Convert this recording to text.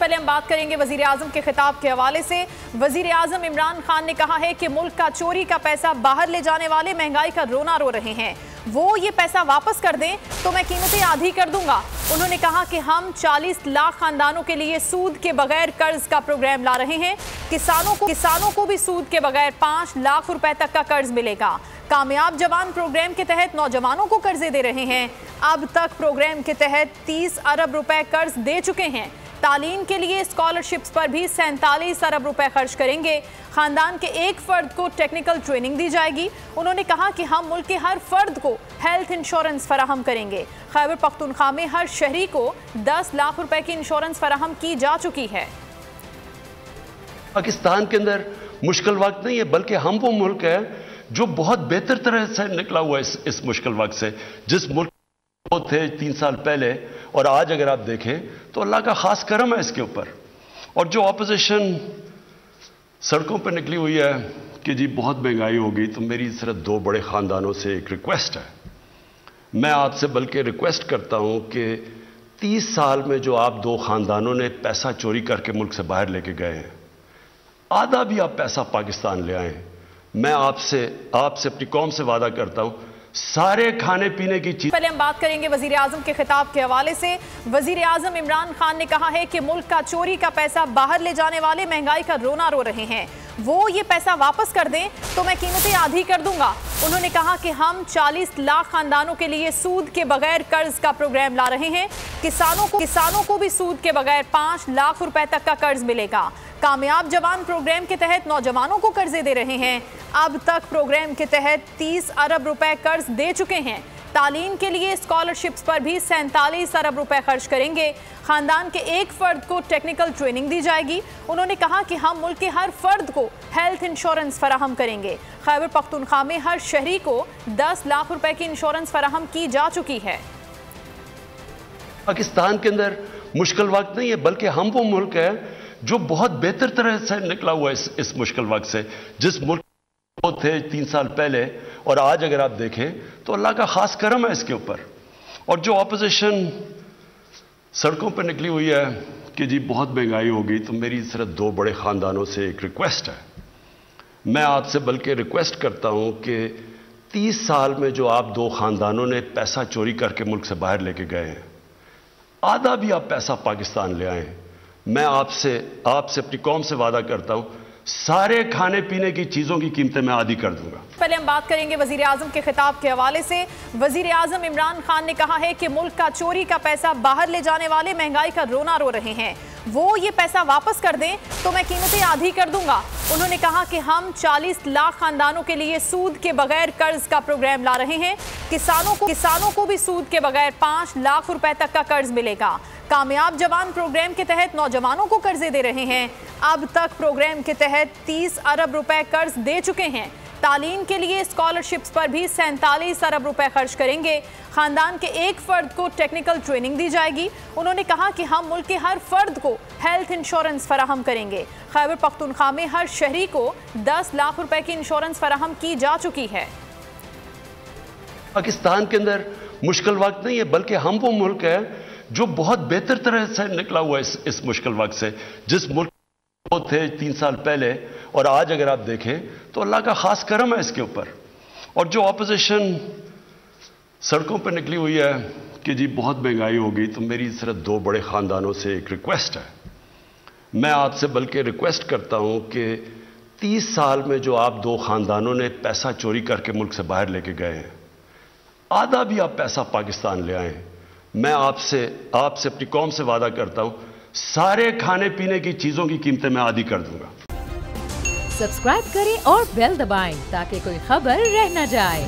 पहले हम बात करेंगे वजीर आजम के खिताब के हवाले से। वजीर आजम इमरान खान ने कहा है कि मुल्क का चोरी का पैसा बाहर ले जाने वाले महंगाई का रोना रो रहे हैं, वो ये पैसा वापस कर दें तो मैं कीमतें आधी कर दूंगा। उन्होंने कहा कि हम 40 लाख खानदानों के लिए सूद के बगैर कर्ज का प्रोग्राम ला रहे हैं। किसानों को भी सूद के बगैर 5 लाख रुपए तक का कर्ज मिलेगा। कामयाब जवान प्रोग्राम के तहत नौजवानों को कर्जे दे रहे हैं। अब तक प्रोग्राम के तहत 30 अरब रुपए कर्ज दे चुके हैं। तालीम के लिए स्कॉलरशिप्स पर भी 47 अरब रुपए खर्च करेंगे। खानदान के एक फर्द को टेक्निकल ट्रेनिंग दी जाएगी। उन्होंने कहा कि हम मुल्क के हर फर्द को हेल्थ इंश्योरेंस फराहम करेंगे। खैबर पख्तूनख्वा में हर शहरी को 10 लाख रुपए की इंश्योरेंस फराहम की जा चुकी है। पाकिस्तान के अंदर मुश्किल वक्त नहीं है, बल्कि हम वो मुल्क है जो बहुत बेहतर तरह से निकला हुआ है इस मुश्किल वक्त से। जिस मुल्क थे 3 साल पहले और आज अगर आप देखें तो अल्लाह का खास करम है इसके ऊपर। और जो ऑपोजिशन सड़कों पर निकली हुई है कि जी बहुत महंगाई होगी, तो मेरी सिर्फ 2 बड़े खानदानों से एक रिक्वेस्ट है। मैं आपसे बल्कि रिक्वेस्ट करता हूं कि 30 साल में जो आप 2 खानदानों ने पैसा चोरी करके मुल्क से बाहर लेके गए हैं, आधा भी आप पैसा पाकिस्तान ले आए। मैं आपसे अपनी कौम से वादा करता हूं, सारे खाने पीने की चीज। पहले हम बात करेंगे वजीर आजम के खिताब के हवाले से। वजीर आजम इमरान खान ने कहा है कि मुल्क का चोरी का पैसा बाहर ले जाने वाले महंगाई का रोना रो रहे हैं, वो ये पैसा वापस कर दें तो मैं कीमतें आधी कर दूंगा। उन्होंने कहा कि हम 40 लाख खानदानों के लिए सूद के बगैर कर्ज का प्रोग्राम ला रहे हैं। किसानों को भी सूद के बगैर 5 लाख रुपए तक का कर्ज मिलेगा। कामयाब जवान प्रोग्राम के तहत नौजवानों को कर्जे दे रहे हैं। अब तक प्रोग्राम के तहत 30 अरब रुपए कर्ज दे चुके हैं। तालीम के लिए स्कॉलरशिप्स पर भी 47 अरब रुपए खर्च करेंगे। खानदान के एक फर्द को टेक्निकल ट्रेनिंग दी जाएगी। उन्होंने कहा कि हम मुल्क के हर फर्द को हेल्थ इंश्योरेंस फराहम करेंगे। खैबर पख्तूनख्वा में हर शहरी को 10 लाख रुपए की इंश्योरेंस फराहम की जा चुकी है। पाकिस्तान के अंदर मुश्किल वक्त नहीं है, बल्कि हम वो मुल्क है जो बहुत बेहतर तरह से निकला हुआ है इस मुश्किल वक्त से। जिस मुल्क थे 3 साल पहले और आज अगर आप देखें तो अल्लाह का खास करम है इसके ऊपर। और जो ऑपोजिशन सड़कों पर निकली हुई है कि जी बहुत महंगाई होगी, तो मेरी सिर्फ 2 बड़े खानदानों से एक रिक्वेस्ट है। मैं आपसे बल्कि रिक्वेस्ट करता हूं कि 30 साल में जो आप 2 खानदानों ने पैसा चोरी करके मुल्क से बाहर लेके गए हैं, आधा भी आप पैसा पाकिस्तान ले आए। मैं आपसे अपनी कौम से वादा करता हूं, सारे खाने पीने की चीजों की कीमतें मैं आधी कर दूंगा। पहले हम बात करेंगे वजीर आजम के खिताब के हवाले से। वजीर आजम इमरान खान ने कहा है कि मुल्क का चोरी का पैसा बाहर ले जाने वाले महंगाई का रोना रो रहे हैं, वो ये पैसा वापस कर दें तो मैं कीमतें आधी कर दूंगा। उन्होंने कहा कि हम 40 लाख खानदानों के लिए सूद के बगैर कर्ज का प्रोग्राम ला रहे हैं। किसानों को भी सूद के बगैर 5 लाख रुपए तक का कर्ज मिलेगा। कामयाब जवान प्रोग्राम के तहत नौजवानों को कर्जे दे रहे हैं। अब तक प्रोग्राम के तहत 30 अरब रुपए कर्ज दे चुके हैं। तालीम के लिए स्कॉलरशिप्स पर भी 47 अरब रुपए खर्च करेंगे। खानदान के एक फर्द को टेक्निकल ट्रेनिंग दी जाएगी। उन्होंने कहा कि हम मुल्क के हर फर्द को हेल्थ इंश्योरेंस फराहम करेंगे। खैबर पख्तूनख्वा में हर शहरी को 10 लाख रुपए की इंश्योरेंस फराहम की जा चुकी है। पाकिस्तान के अंदर मुश्किल वक्त नहीं है, बल्कि हम वो मुल्क है जो बहुत बेहतर तरह से निकला हुआ है इस मुश्किल वक्त से। जिस मुल्क थे 3 साल पहले और आज अगर आप देखें तो अल्लाह का खास करम है इसके ऊपर। और जो ऑपोजिशन सड़कों पर निकली हुई है कि जी बहुत महंगाई होगी, तो मेरी सिर्फ 2 बड़े खानदानों से एक रिक्वेस्ट है। मैं आपसे बल्कि रिक्वेस्ट करता हूं कि 30 साल में जो आप 2 खानदानों ने पैसा चोरी करके मुल्क से बाहर लेके गए हैं, आधा भी आप पैसा पाकिस्तान ले आए। मैं आपसे अपनी कौम से वादा करता हूं, सारे खाने पीने की चीजों की कीमतें मैं आधी कर दूंगा। सब्सक्राइब करें और बेल दबाएं ताकि कोई खबर रह न जाए।